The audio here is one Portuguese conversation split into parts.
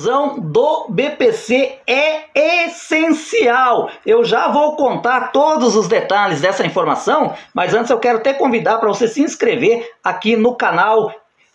revisão do BPC é essencial. Eu já vou contar todos os detalhes dessa informação, mas antes eu quero até convidar para você se inscrever aqui no canal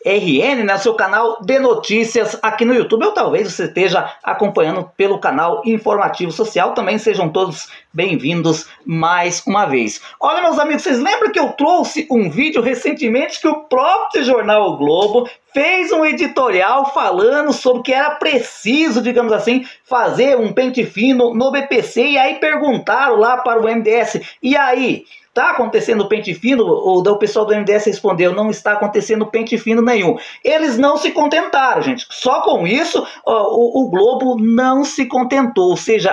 RN, né, seu canal de notícias aqui no YouTube, ou talvez você esteja acompanhando pelo canal Informativo Social. Também sejam todos bem-vindos mais uma vez. Olha, meus amigos, vocês lembram que eu trouxe um vídeo recentemente que o próprio jornal O Globo fez um editorial falando sobre que era preciso, digamos assim, fazer um pente fino no BPC, e aí perguntaram lá para o MDS, e aí? Está acontecendo pente fino? O pessoal do MDS respondeu, não está acontecendo pente fino nenhum. Eles não se contentaram, gente. Só com isso, o Globo não se contentou. Ou seja,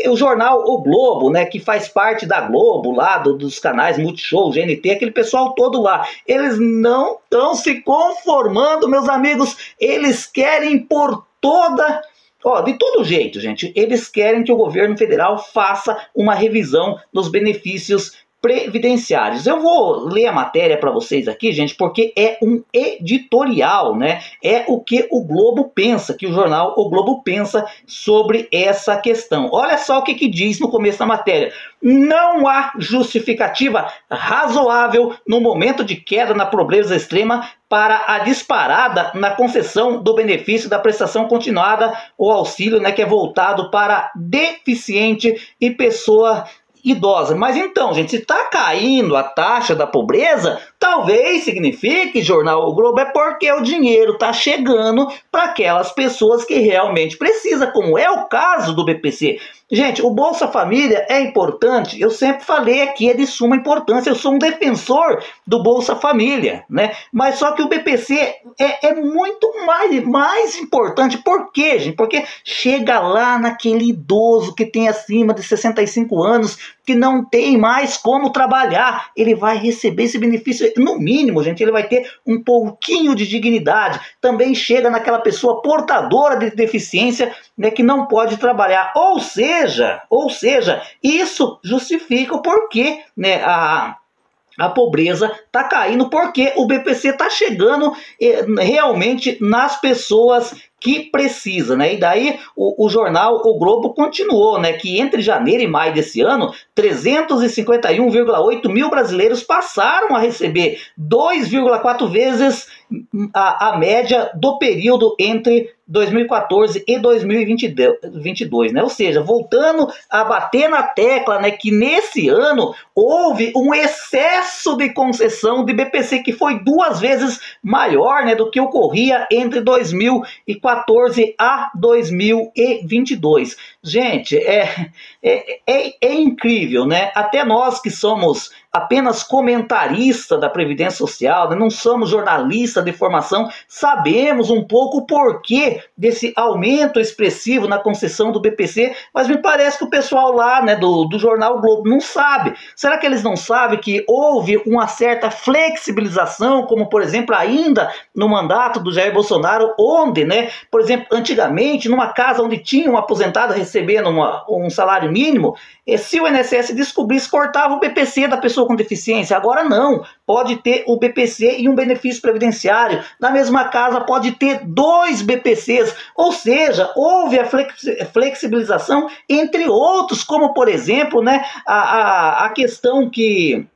o jornal O Globo, né, que faz parte da Globo, lá dos canais Multishow, GNT, aquele pessoal todo lá, eles não estão se conformando, meus amigos. Eles querem por de todo jeito, gente, eles querem que o governo federal faça uma revisão dos benefícios previdenciários. Eu vou ler a matéria para vocês aqui, gente, porque é um editorial, né? É o que o Globo pensa, que o jornal O Globo pensa sobre essa questão. Olha só o que diz no começo da matéria. Não há justificativa razoável no momento de queda na pobreza extrema para a disparada na concessão do benefício da prestação continuada ou auxílio, né, que é voltado para deficiente e pessoa idosa. Mas então, gente, se está caindo a taxa da pobreza, talvez signifique, jornal O Globo, é porque o dinheiro está chegando para aquelas pessoas que realmente precisam, como é o caso do BPC. Gente, o Bolsa Família é importante, eu sempre falei aqui, é de suma importância, eu sou um defensor do Bolsa Família, né? Mas só que o BPC é muito mais importante. Por quê, gente? Porque chega lá naquele idoso que tem acima de 65 anos, que não tem mais como trabalhar, ele vai receber esse benefício, no mínimo, gente, ele vai ter um pouquinho de dignidade. Também chega naquela pessoa portadora de deficiência, né, que não pode trabalhar, ou seja, isso justifica o porquê, né, a pobreza está caindo, porque o BPC está chegando realmente nas pessoas que precisa, né? E daí o jornal O Globo continuou, né, que entre janeiro e maio desse ano, 351,8 mil brasileiros passaram a receber 2,4 vezes a média do período entre 2014 e 2022, né? Ou seja, voltando a bater na tecla, né, que nesse ano houve um excesso de concessão de BPC que foi 2 vezes maior, né, do que ocorria entre 2014 a 2022. Gente, é incrível, né? Até nós que somos apenas comentarista da Previdência Social, né, não somos jornalistas de formação, sabemos um pouco o porquê desse aumento expressivo na concessão do BPC, mas me parece que o pessoal lá, né, do jornal Globo não sabe. Será que eles não sabem que houve uma certa flexibilização, como por exemplo ainda no mandato do Jair Bolsonaro, onde, né, por exemplo, antigamente numa casa onde tinha um aposentado recebendo um salário mínimo, se o INSS descobrisse, cortava o BPC da pessoa com deficiência. Agora não, pode ter o BPC e um benefício previdenciário. Na mesma casa pode ter 2 BPCs, ou seja, houve a flexibilização, entre outros, como por exemplo, né, a questão que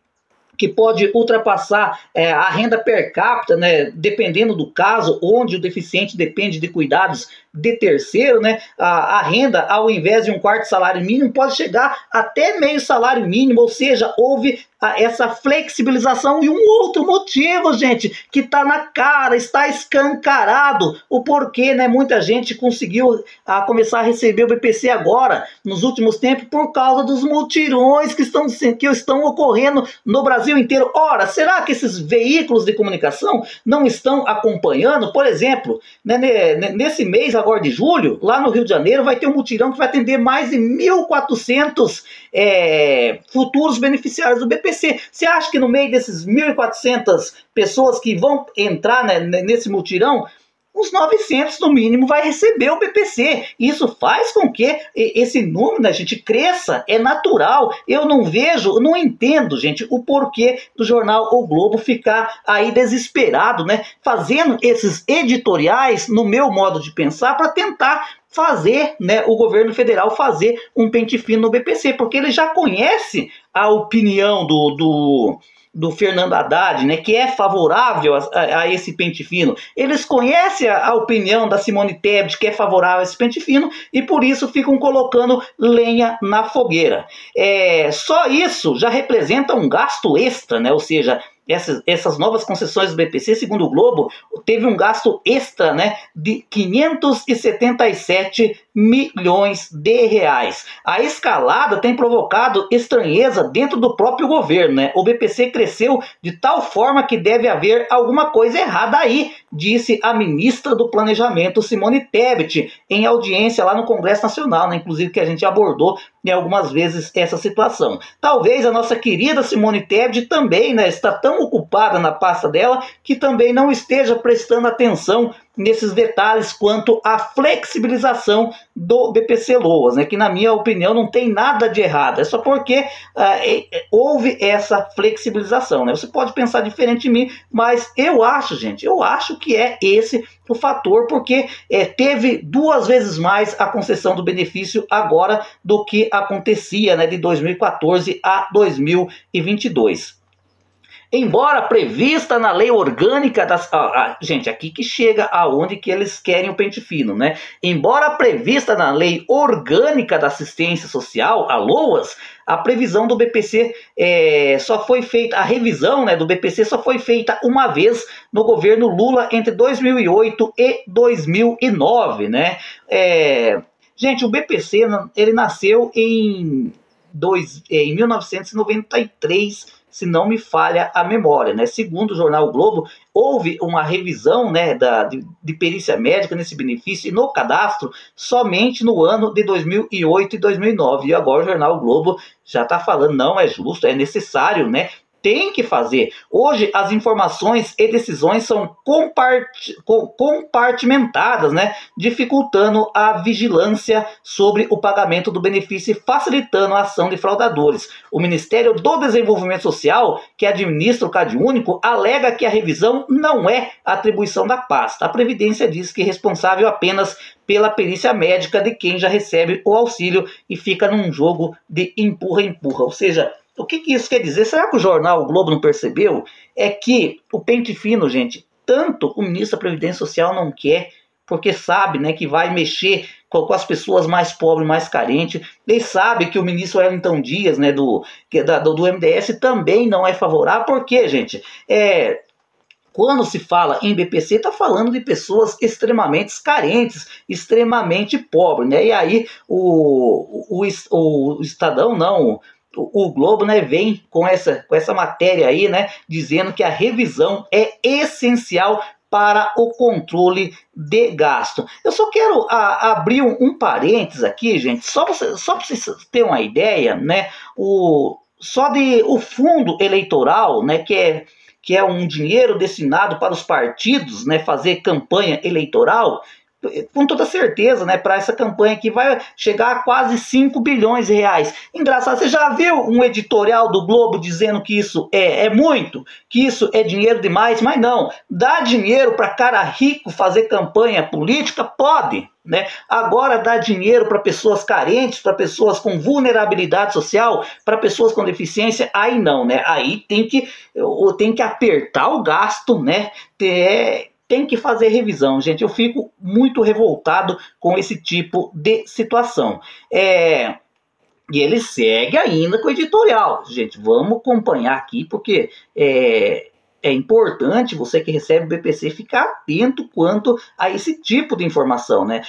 pode ultrapassar a renda per capita, né, dependendo do caso, onde o deficiente depende de cuidados de terceiro, né, a renda, ao invés de 1/4 salário mínimo, pode chegar até meio salário mínimo, ou seja, houve essa flexibilização. E um outro motivo, gente, que está na cara, está escancarado, o porquê, né, muita gente conseguiu começar a receber o BPC agora, nos últimos tempos, por causa dos mutirões que estão ocorrendo no Brasil inteiro. Ora, será que esses veículos de comunicação não estão acompanhando? Por exemplo, né, nesse mês agora de julho, lá no Rio de Janeiro, vai ter um mutirão que vai atender mais de 1.400 futuros beneficiários do BPC. Você acha que no meio desses 1.400 pessoas que vão entrar, né, nesse mutirão, uns 900 no mínimo vai receber o BPC. Isso faz com que esse número da gente cresça, é natural. Eu não entendo, gente, o porquê do jornal O Globo ficar aí desesperado, né, fazendo esses editoriais, no meu modo de pensar, para tentar fazer, né, o governo federal fazer um pente fino no BPC, porque ele já conhece a opinião do Fernando Haddad, né, que é favorável a esse pente fino. Eles conhecem a opinião da Simone Tebet, que é favorável a esse pente fino, e por isso ficam colocando lenha na fogueira. Só isso já representa um gasto extra, né, ou seja, essas novas concessões do BPC, segundo o Globo, teve um gasto extra, né, de 577 milhões de reais. A escalada tem provocado estranheza dentro do próprio governo, né? O BPC cresceu de tal forma que deve haver alguma coisa errada aí, disse a ministra do Planejamento, Simone Tebet, em audiência lá no Congresso Nacional, né? Inclusive que a gente abordou, né, algumas vezes essa situação. Talvez a nossa querida Simone Tebet também, né, está tão ocupada na pasta dela que também não esteja prestando atenção nesses detalhes quanto à flexibilização do BPC Loas, né, que na minha opinião não tem nada de errado, é só porque houve essa flexibilização, né? Você pode pensar diferente de mim, mas eu acho, gente, que é esse o fator, porque teve 2 vezes mais a concessão do benefício agora do que acontecia, né, de 2014 a 2022. Embora prevista na lei orgânica das... gente, aqui que chega aonde que eles querem o pente fino, né? Embora prevista na lei orgânica da assistência social, a LOAS, a previsão do BPC só foi feita, a revisão, né, do BPC só foi feita uma vez no governo Lula entre 2008 e 2009, né? Gente, o BPC, ele nasceu em 1993, se não me falha a memória, né? Segundo o jornal o Globo, houve uma revisão, né, de perícia médica nesse benefício e no cadastro somente no ano de 2008 e 2009. E agora o jornal o Globo já está falando, não é justo, é necessário, né? Tem que fazer. Hoje as informações e decisões são compartimentadas, né, dificultando a vigilância sobre o pagamento do benefício e facilitando a ação de fraudadores. O Ministério do Desenvolvimento Social, que administra o CadÚnico, alega que a revisão não é atribuição da pasta. A Previdência diz que é responsável apenas pela perícia médica de quem já recebe o auxílio e fica num jogo de empurra-empurra. Ou seja, o que isso quer dizer? Será que o jornal O Globo não percebeu? É que o pente fino, gente, tanto o ministro da Previdência Social não quer, porque sabe, né, que vai mexer com as pessoas mais pobres, mais carentes. Ele sabe que o ministro Wellington Dias, né, do MDS, também não é favorável. Por quê, gente? Quando se fala em BPC, está falando de pessoas extremamente carentes, extremamente pobres, né? E aí o Estadão, não... O Globo, né, vem com essa matéria aí, né, dizendo que a revisão é essencial para o controle de gasto. Eu só quero abrir um parênteses aqui, gente, só para vocês terem uma ideia, né, o fundo eleitoral, né, que é um dinheiro destinado para os partidos, né, fazer campanha eleitoral, com toda certeza, né, para essa campanha que vai chegar a quase 5 bilhões de reais. Engraçado, você já viu um editorial do Globo dizendo que isso é muito, que isso é dinheiro demais? Mas não, dá dinheiro para cara rico fazer campanha política? Pode, né? Agora dá dinheiro para pessoas carentes, para pessoas com vulnerabilidade social, para pessoas com deficiência, aí não, né? Aí tem que apertar o gasto, né? Tem que fazer revisão, gente. Eu fico muito revoltado com esse tipo de situação. E ele segue ainda com o editorial. Gente, vamos acompanhar aqui, porque é importante você que recebe o BPC ficar atento quanto a esse tipo de informação, né?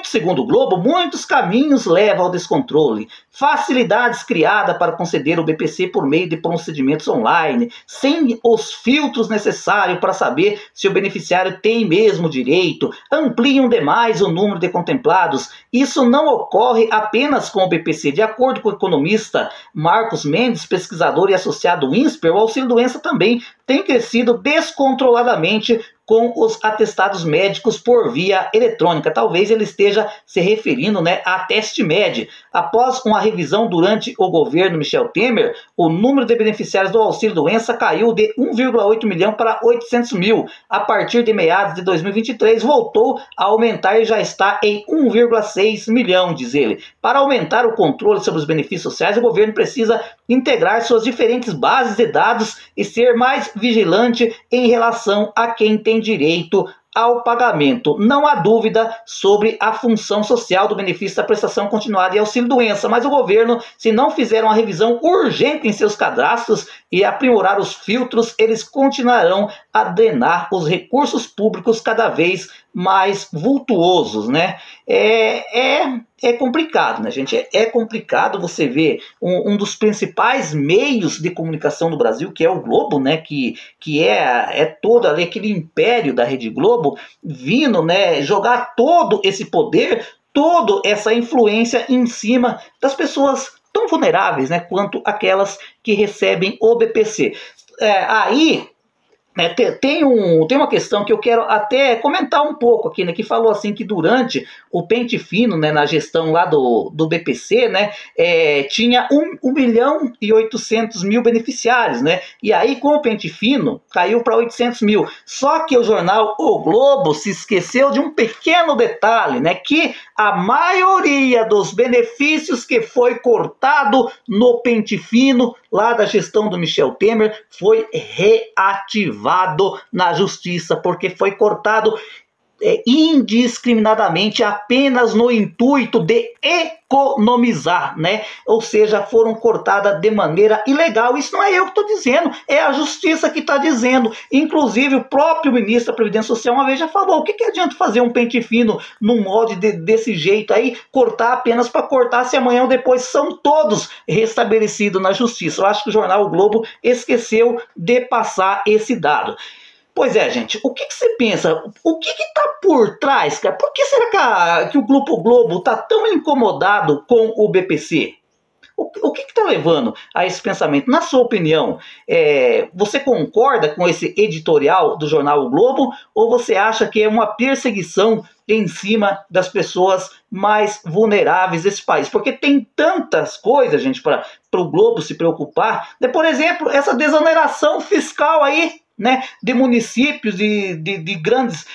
Segundo o Globo, muitos caminhos levam ao descontrole. Facilidades criadas para conceder o BPC por meio de procedimentos online, sem os filtros necessários para saber se o beneficiário tem mesmo direito, ampliam demais o número de contemplados. Isso não ocorre apenas com o BPC. De acordo com o economista Marcos Mendes, pesquisador e associado do INSPER, o auxílio-doença também tem crescido descontroladamente com os atestados médicos por via eletrônica. Talvez ele esteja se referindo, né, a TestMed. Após uma revisão durante o governo Michel Temer, o número de beneficiários do auxílio-doença caiu de 1,8 milhão para 800 mil. A partir de meados de 2023, voltou a aumentar e já está em 1,6 milhão, diz ele. Para aumentar o controle sobre os benefícios sociais, o governo precisa integrar suas diferentes bases de dados e ser mais vigilante em relação a quem tem direito ao pagamento. Não há dúvida sobre a função social do benefício da prestação continuada e auxílio-doença, mas o governo, se não fizer uma revisão urgente em seus cadastros e aprimorar os filtros, eles continuarão a drenar os recursos públicos cada vez mais vultuosos, né? É complicado, né, gente? É complicado você ver um dos principais meios de comunicação do Brasil, que é o Globo, né? Que é todo ali aquele império da Rede Globo, vindo, né, jogar todo esse poder, toda essa influência em cima das pessoas tão vulneráveis, né, quanto aquelas que recebem o BPC. Tem uma questão que eu quero até comentar um pouco aqui, né, que falou assim que durante o pente fino, né, na gestão lá do BPC, né, tinha 1 milhão e 800 mil beneficiários, né, e aí com o pente fino caiu para 800 mil. Só que o jornal O Globo se esqueceu de um pequeno detalhe, né, que a maioria dos benefícios que foi cortado no pente fino lá da gestão do Michel Temer foi reativado na justiça, porque foi cortado indiscriminadamente apenas no intuito de economizar, né? Ou seja, foram cortadas de maneira ilegal. Isso não é eu que estou dizendo, é a justiça que está dizendo. Inclusive o próprio ministro da Previdência Social uma vez já falou: o que adianta fazer um pente fino num molde desse jeito aí, cortar apenas para cortar, se amanhã ou depois são todos restabelecidos na justiça. Eu acho que o jornal O Globo esqueceu de passar esse dado. Pois é, gente, o que você pensa? O que está por trás, cara? Por que será que o Grupo Globo está tão incomodado com o BPC? O que está levando a esse pensamento? Na sua opinião, você concorda com esse editorial do jornal O Globo, ou você acha que é uma perseguição em cima das pessoas mais vulneráveis desse país? Porque tem tantas coisas, gente, para o Globo se preocupar, né? Por exemplo, essa desoneração fiscal aí, né, de municípios e de grandes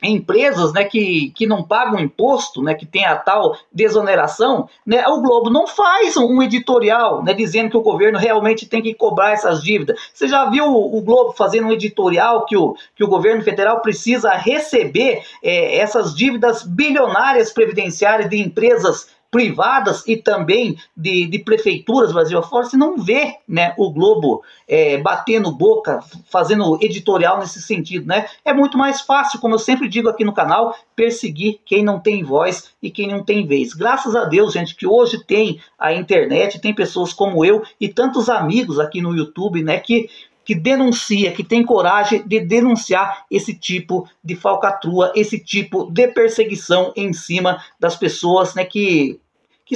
empresas, né, que não pagam imposto, né, que tem a tal desoneração, né, o Globo não faz um editorial, né, dizendo que o governo realmente tem que cobrar essas dívidas. Você já viu o Globo fazendo um editorial que o governo federal precisa receber essas dívidas bilionárias previdenciárias de empresas privadas e também de prefeituras Brasil afora? Você não vê, né, o Globo batendo boca, fazendo editorial nesse sentido, né? É muito mais fácil, como eu sempre digo aqui no canal, perseguir quem não tem voz e quem não tem vez. Graças a Deus, gente, que hoje tem a internet, tem pessoas como eu e tantos amigos aqui no YouTube, né, que denuncia, que tem coragem de denunciar esse tipo de falcatrua, esse tipo de perseguição em cima das pessoas, né, que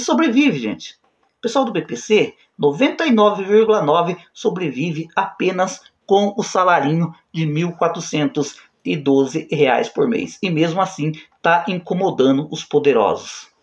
sobrevive, gente. O pessoal do BPC, 99,9% sobrevive apenas com o salarinho de R$ 1.412 por mês. E mesmo assim está incomodando os poderosos.